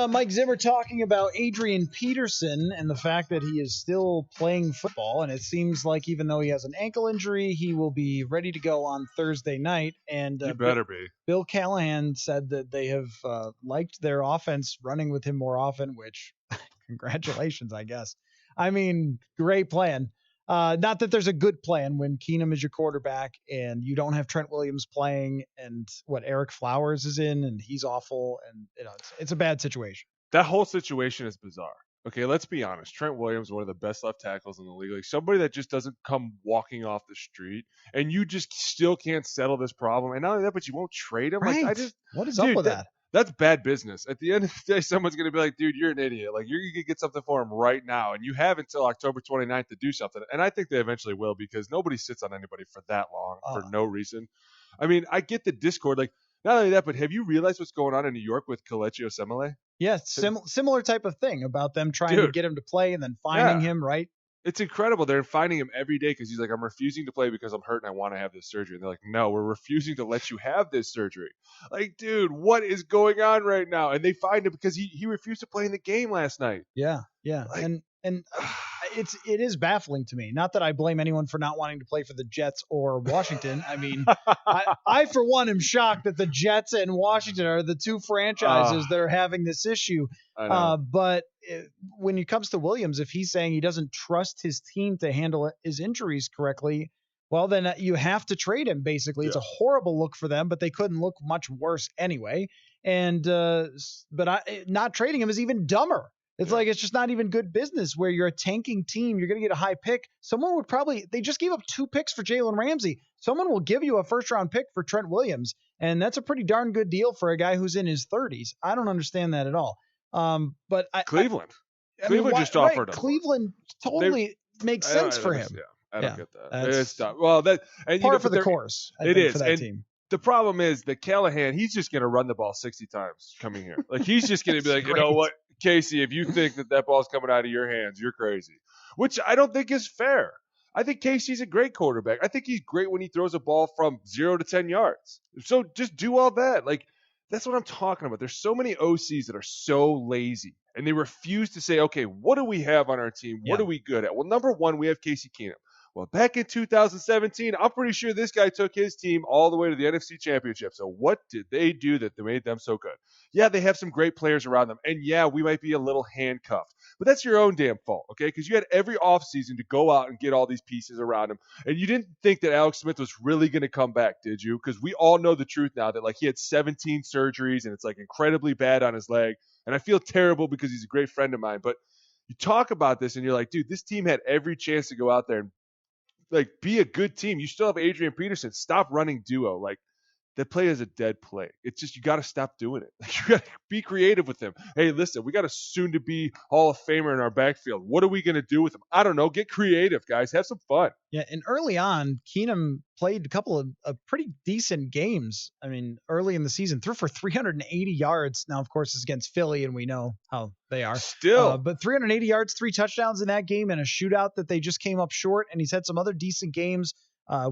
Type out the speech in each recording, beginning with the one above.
Mike Zimmer talking about Adrian Peterson and the fact that he is still playing football. And it seems like even though he has an ankle injury, he will be ready to go on Thursday night. And he better be. Bill Callahan said that they have liked their offense running with him more often, which congratulations, I guess. I mean, great plan. Not that there's a good plan when Keenum is your quarterback and you don't have Trent Williams playing and Eric Flowers is in and he's awful and it's a bad situation. That whole situation is bizarre. Okay, let's be honest. Trent Williams, one of the best left tackles in the league, like somebody that just doesn't come walking off the street, and you just still can't settle this problem. And not only that, but you won't trade him. Right. Like, what is up with that? That's bad business. At the end of the day, someone's going to be like, dude, you're an idiot. Like, you're going to get something for him right now. And you have until October 29th to do something. And I think they eventually will because nobody sits on anybody for that long for no reason. I mean, I get the discord. Like, not only that, but have you realized what's going on in New York with Kelechi Osemele? Yeah, similar type of thing about them trying to get him to play and then finding him, right? It's incredible. They're finding him every day because he's like, I'm refusing to play because I'm hurt and I want to have this surgery. And they're like, no, we're refusing to let you have this surgery. Like, dude, what is going on right now? And they find him because he refused to play in the game last night. Yeah. Like, and it is baffling to me. Not that I blame anyone for not wanting to play for the Jets or Washington. I mean, I for one am shocked that the Jets and Washington are the two franchises that are having this issue. But when it comes to Williams, if he's saying he doesn't trust his team to handle his injuries correctly, well, then you have to trade him, basically. It's a horrible look for them, but they couldn't look much worse anyway. And not trading him is even dumber. It's like, it's just not even good business where you're a tanking team. You're going to get a high pick. Someone would they just gave up 2 picks for Jalen Ramsey. Someone will give you a first round pick for Trent Williams. And that's a pretty darn good deal for a guy who's in his 30s. I don't understand that at all. But Cleveland just offered him. Cleveland totally makes sense for him. I don't get that. It's dumb. Well, par for the course. It is. For that team. The problem is that Callahan, he's just going to run the ball 60 times coming here. Like, he's just going to be like, you know what, Casey, if you think that ball's coming out of your hands, you're crazy. Which I don't think is fair. I think Casey's a great quarterback. I think he's great when he throws a ball from 0 to 10 yards. So just do all that. Like, that's what I'm talking about. There's so many OCs that are so lazy, and they refuse to say, okay, what do we have on our team? What are we good at? Well, number one, we have Casey Keenum. Well, back in 2017, I'm pretty sure this guy took his team all the way to the NFC Championship. So what did they do that made them so good? Yeah, they have some great players around them. And yeah, we might be a little handcuffed. But that's your own damn fault, okay? Because you had every offseason to go out and get all these pieces around him. And you didn't think that Alex Smith was really going to come back, did you? Because we all know the truth now that, like, he had 17 surgeries and it's, like, incredibly bad on his leg. And I feel terrible because he's a great friend of mine. But you talk about this and you're like, dude, this team had every chance to go out there and, like, be a good team. You still have Adrian Peterson. Stop running duo. Like, that play is a dead play. It's just, you got to stop doing it. Like, you got to be creative with him. Hey, listen, we got a soon-to-be Hall of Famer in our backfield. What are we going to do with him? I don't know. Get creative, guys. Have some fun. Yeah, and early on, Keenum played a couple of pretty decent games. I mean, early in the season, threw for 380 yards. Now, of course, it's against Philly, and we know how they are. Still. But 380 yards, 3 touchdowns in that game, and a shootout that they just came up short. And he's had some other decent games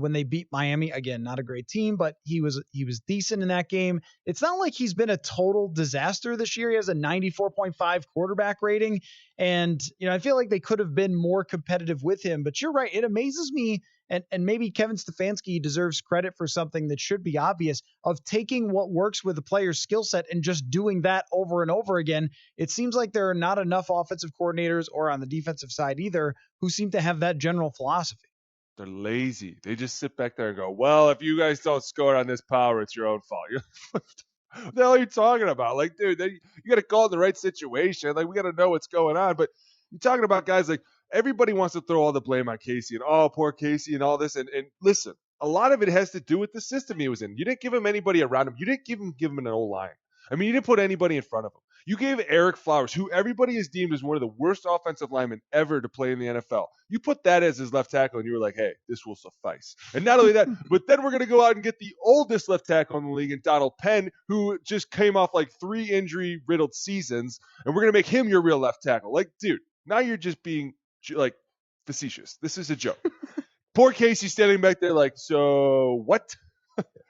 when they beat Miami. Again, not a great team, but he was decent in that game. It's not like he's been a total disaster this year. He has a 94.5 quarterback rating. And, I feel like they could have been more competitive with him. But you're right. It amazes me, and maybe Kevin Stefanski deserves credit for something that should be obvious, of taking what works with the player's skill set and just doing that over and over again. It seems like there are not enough offensive coordinators, or on the defensive side either, who seem to have that general philosophy. They're lazy. They just sit back there and go, well, if you guys don't score on this power, it's your own fault. What the hell are you talking about? Like, dude, you got to call in the right situation. Like, we got to know what's going on. But you're talking about guys, like, everybody wants to throw all the blame on Casey and, oh, poor Casey and all this. And listen, a lot of it has to do with the system he was in. You didn't give him anybody around him. You didn't give him an O-line. I mean, you didn't put anybody in front of him. You gave Eric Flowers, who everybody has deemed as one of the worst offensive linemen ever to play in the NFL. You put that as his left tackle, and you were like, hey, this will suffice. And not only that, but then we're going to go out and get the oldest left tackle in the league, in Donald Penn, who just came off like 3 injury-riddled seasons, and we're going to make him your real left tackle. Like, dude, now you're just being, like, facetious. This is a joke. Poor Casey standing back there like, so what?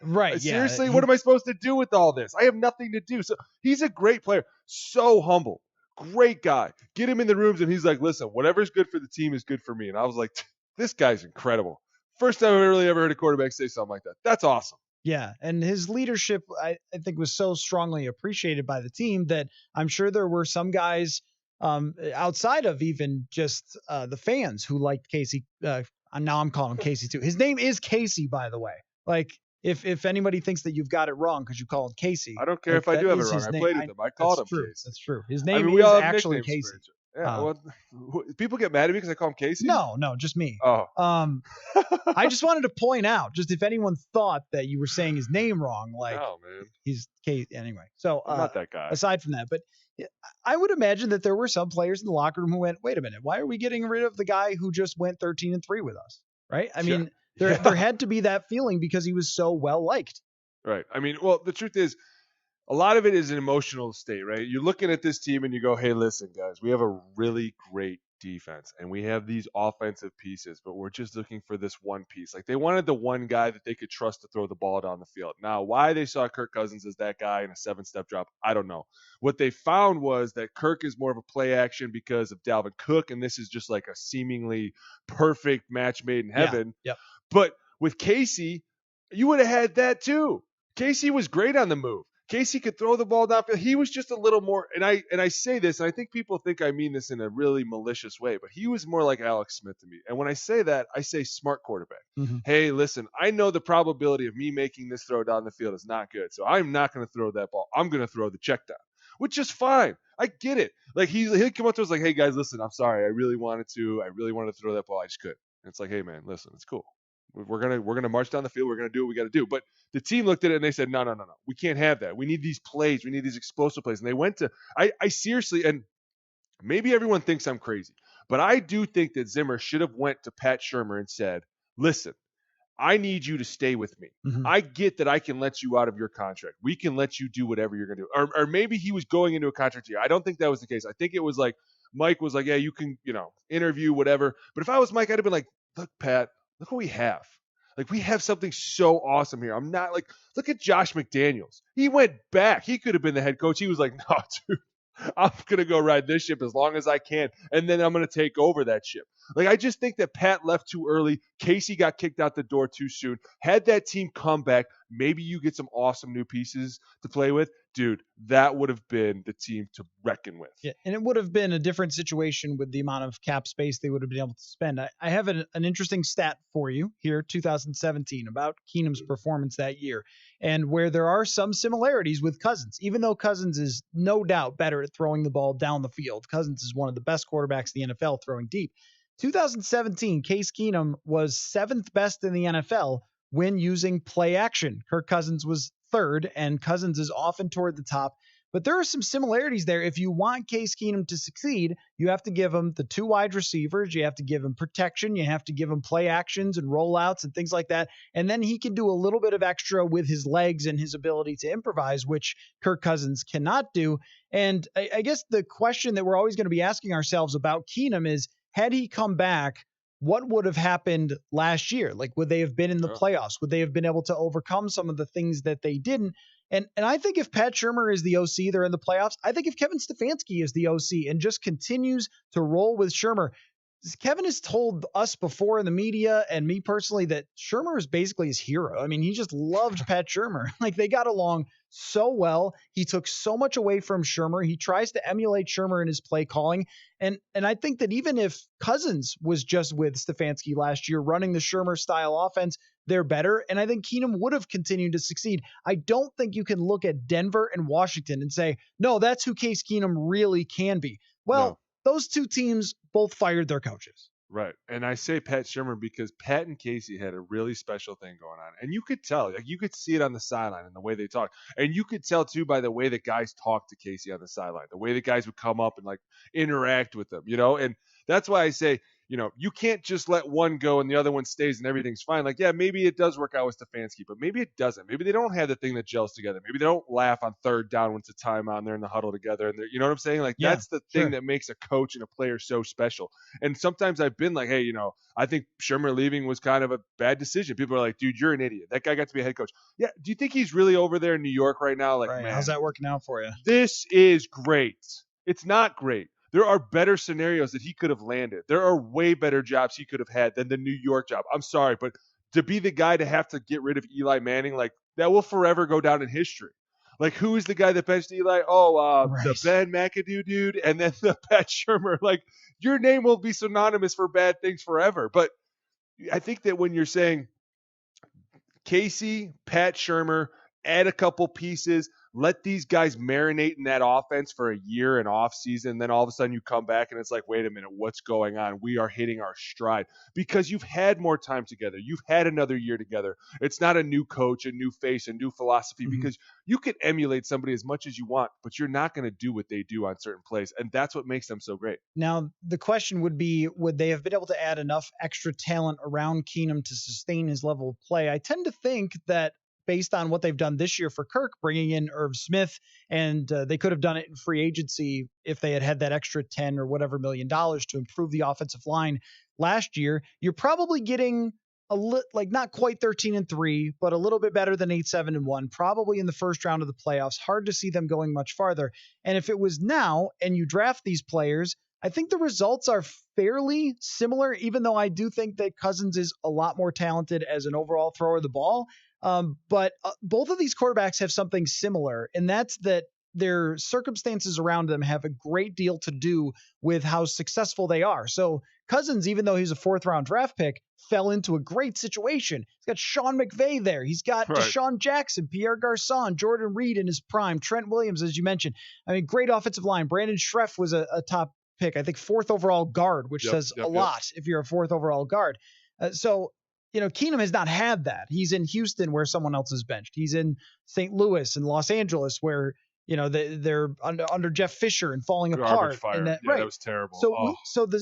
Right. Seriously, what am I supposed to do with all this? I have nothing to do. So he's a great player. So humble. Great guy. Get him in the rooms, and he's like, listen, whatever's good for the team is good for me. And I was like, this guy's incredible. First time I've really ever heard a quarterback say something like that. That's awesome. Yeah, and his leadership, I think, was so strongly appreciated by the team that I'm sure there were some guys outside of even just the fans who liked Casey. Now I'm calling him Casey too. His name is Casey, by the way. Like, if anybody thinks that you've got it wrong because you call him Casey, I don't care like, if I that do have it is wrong. his I name. played with him. I called him true. Casey. That's true. His I name mean, we is all have actually nicknames Casey. for each other. Yeah, well, people get mad at me because I call him Casey? No, just me. Oh. I just wanted to point out, just if anyone thought that you were saying his name wrong, like, no, man. he's Casey anyway. So I'm not that guy. Aside from that, but I would imagine that there were some players in the locker room who went, wait a minute, why are we getting rid of the guy who just went 13-3 with us? Right? I mean, there had to be that feeling because he was so well liked. Right. I mean, well, the truth is, a lot of it is an emotional state, right? You're looking at this team and you go, hey, listen, guys, we have a really great defense and we have these offensive pieces, but we're just looking for this one piece. Like, they wanted the one guy that they could trust to throw the ball down the field. Now, why they saw Kirk Cousins as that guy in a 7-step drop, I don't know. What they found was that Kirk is more of a play action because of Dalvin Cook, and this is just like a seemingly perfect match made in heaven. Yeah. Yep. But with Casey, you would have had that too. Casey was great on the move. Casey could throw the ball downfield. He was just a little more, and I say this, and I think people think I mean this in a really malicious way, but he was more like Alex Smith to me. And when I say that, I say smart quarterback. Mm-hmm. Hey, listen, I know the probability of me making this throw down the field is not good, so I'm not going to throw that ball. I'm going to throw the check down, which is fine. I get it. Like, he'll come up to us like, hey guys, listen, I'm sorry, I really wanted to throw that ball, I just couldn't. And it's like, hey man, listen, it's cool. We're gonna march down the field. We're gonna do what we got to do. But the team looked at it and they said, no, we can't have that. We need these plays. We need these explosive plays. And they went to. I seriously, and maybe everyone thinks I'm crazy, but I do think that Zimmer should have went to Pat Shurmur and said, listen, I need you to stay with me. Mm-hmm. I get that I can let you out of your contract. We can let you do whatever you're gonna do. Or maybe he was going into a contract year. I don't think that was the case. I think it was like Mike was like, yeah, you can, interview whatever. But if I was Mike, I'd have been like, look, Pat. Look what we have. Like, we have something so awesome here. I'm not like, look at Josh McDaniels. He went back. He could have been the head coach. He was like, no, dude, I'm going to go ride this ship as long as I can. And then I'm going to take over that ship. Like, I just think that Pat left too early. Casey got kicked out the door too soon. Had that team come back, maybe you get some awesome new pieces to play with. Dude, that would have been the team to reckon with. Yeah, and it would have been a different situation with the amount of cap space they would have been able to spend. I have an interesting stat for you here, 2017, about Keenum's performance that year, and where there are some similarities with Cousins. Even though Cousins is no doubt better at throwing the ball down the field, Cousins is one of the best quarterbacks in the NFL throwing deep. 2017, Case Keenum was 7th best in the NFL when using play action. Kirk Cousins was 3rd, and Cousins is often toward the top. But there are some similarities there. If you want Case Keenum to succeed, you have to give him the 2 wide receivers. You have to give him protection. You have to give him play actions and rollouts and things like that. And then he can do a little bit of extra with his legs and his ability to improvise, which Kirk Cousins cannot do. And I guess the question that we're always going to be asking ourselves about Keenum is, had he come back, what would have happened last year? Like, would they have been in the playoffs? Would they have been able to overcome some of the things that they didn't? And I think if Pat Shurmur is the OC, they're in the playoffs. I think if Kevin Stefanski is the OC and just continues to roll with Shurmur, Kevin has told us before in the media and me personally that Shurmur is basically his hero. I mean, he just loved Pat Shurmur. Like, they got along so well. He took so much away from Shurmur. He tries to emulate Shurmur in his play calling. And I think that even if Cousins was just with Stefanski last year running the Shurmur style offense, they're better. And I think Keenum would have continued to succeed. I don't think you can look at Denver and Washington and say, no, that's who Case Keenum really can be. Well, those two teams both fired their coaches. Right. And I say Pat Shurmur because Pat and Casey had a really special thing going on. And you could tell, like, you could see it on the sideline and the way they talk. And you could tell, too, by the way the guys talked to Casey on the sideline, the way the guys would come up and, like, interact with them, And that's why I say you can't just let one go and the other one stays and everything's fine. Like, yeah, maybe it does work out with Stefanski, but maybe it doesn't. Maybe they don't have the thing that gels together. Maybe they don't laugh on third down when it's a timeout and they're in the huddle together. And you know what I'm saying? Like, Yeah, that's the thing that makes a coach and a player so special. And sometimes I've been like, hey, I think Shermer leaving was kind of a bad decision. People are like, dude, you're an idiot. That guy got to be a head coach. Yeah. Do you think he's really over there in New York right now? Like, right. man, How's that working out for you? this is great. It's not great. There are better scenarios that he could have landed. There are way better jobs he could have had than the New York job. I'm sorry, but to be the guy to have to get rid of Eli Manning, like, that will forever go down in history. Like, who is the guy that benched Eli? Oh, the Right. Ben McAdoo dude, and then the Pat Shermer. Like, your name will be synonymous for bad things forever. But I think that when you're saying Casey, Pat Shermer, add a couple pieces, let these guys marinate in that offense for a year and off season. Then all of a sudden you come back and it's like, wait a minute, what's going on? We are hitting our stride because you've had more time together. You've had another year together. It's not a new coach, a new face, a new philosophy, because you can emulate somebody as much as you want, but you're not going to do what they do on certain plays. And that's what makes them so great. Now, the question would be, would they have been able to add enough extra talent around Keenum to sustain his level of play? I tend to think that based on what they've done this year for Kirk, bringing in Irv Smith, and they could have done it in free agency if they had had that extra 10 or whatever $million to improve the offensive line last year. You're probably getting like not quite 13-3, but a little bit better than 8-7-1, probably in the first round of the playoffs. Hard to see them going much farther. And if it was now and you draft these players, I think the results are fairly similar, even though I do think that Cousins is a lot more talented as an overall thrower of the ball. But both of these quarterbacks have something similar, and that's that their circumstances around them have a great deal to do with how successful they are. So Cousins, even though he's a 4th-round draft pick, fell into a great situation. He's got Sean McVay there. He's got Deshaun Jackson, Pierre Garçon, Jordan Reed in his prime, Trent Williams, as you mentioned. I mean, great offensive line. Brandon Schreff was a top pick, I think 4th overall guard, which says a lot if you're a 4th overall guard. So Keenum has not had that. He's in Houston where someone else is benched. He's in St. Louis and Los Angeles where they're under Jeff Fisher and falling apart. Fire. And that was terrible.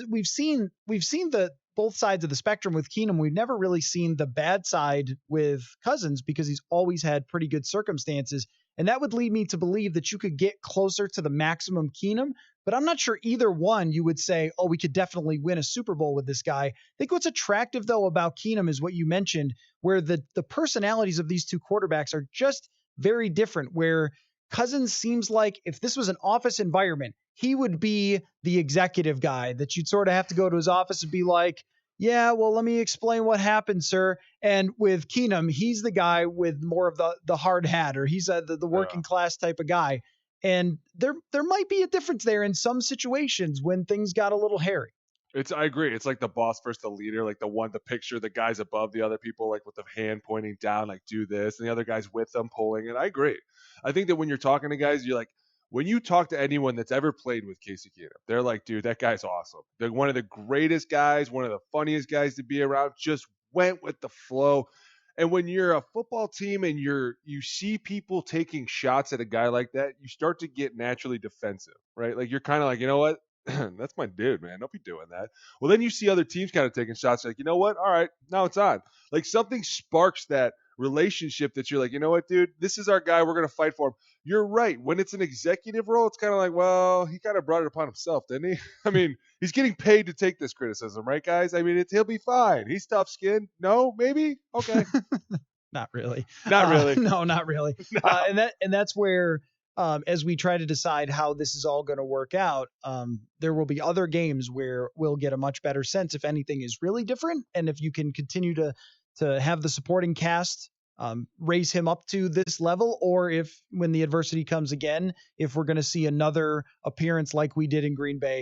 We've seen the both sides of the spectrum with Keenum. We've never really seen the bad side with Cousins because he's always had pretty good circumstances. And that would lead me to believe that you could get closer to the maximum Keenum, but I'm not sure either one you would say, oh, we could definitely win a Super Bowl with this guy. I think what's attractive, though, about Keenum is what you mentioned, where the personalities of these two quarterbacks are just very different, where Cousins seems like if this was an office environment, he would be the executive guy that you'd sort of have to go to his office and be like, yeah, well, let me explain what happened, sir. And with Keenum, he's the guy with more of the hard hat, or he's the working class type of guy. And there might be a difference there in some situations when things got a little hairy. I agree. It's like the boss versus the leader, like the picture, the guy's above the other people, like with the hand pointing down, like do this, and the other guy's with them pulling it. I agree. I think that when you're talking to guys, you're like, when you talk to anyone that's ever played with Casey Keenum, they're like, dude, that guy's awesome. They're one of the greatest guys, one of the funniest guys to be around, just went with the flow. And when you're a football team and you see people taking shots at a guy like that, you start to get naturally defensive, right? Like you're kind of like, you know what? That's my dude, man. Don't be doing that. Well, then you see other teams kind of taking shots like, you know what? All right, now it's on. Like something sparks that relationship that you're like, you know what, dude? This is our guy. We're going to fight for him. You're right. When it's an executive role, it's kind of like, well, he kind of brought it upon himself, didn't he? I mean, he's getting paid to take this criticism, right, guys? I mean, he'll be fine. He's tough skinned. No, maybe? Okay. Not really. Not really. No, not really. No. And that's where, as we try to decide how this is all going to work out, there will be other games where we'll get a much better sense if anything is really different, and if you can continue to have the supporting cast raise him up to this level, or if when the adversity comes again, if we're going to see another appearance like we did in Green Bay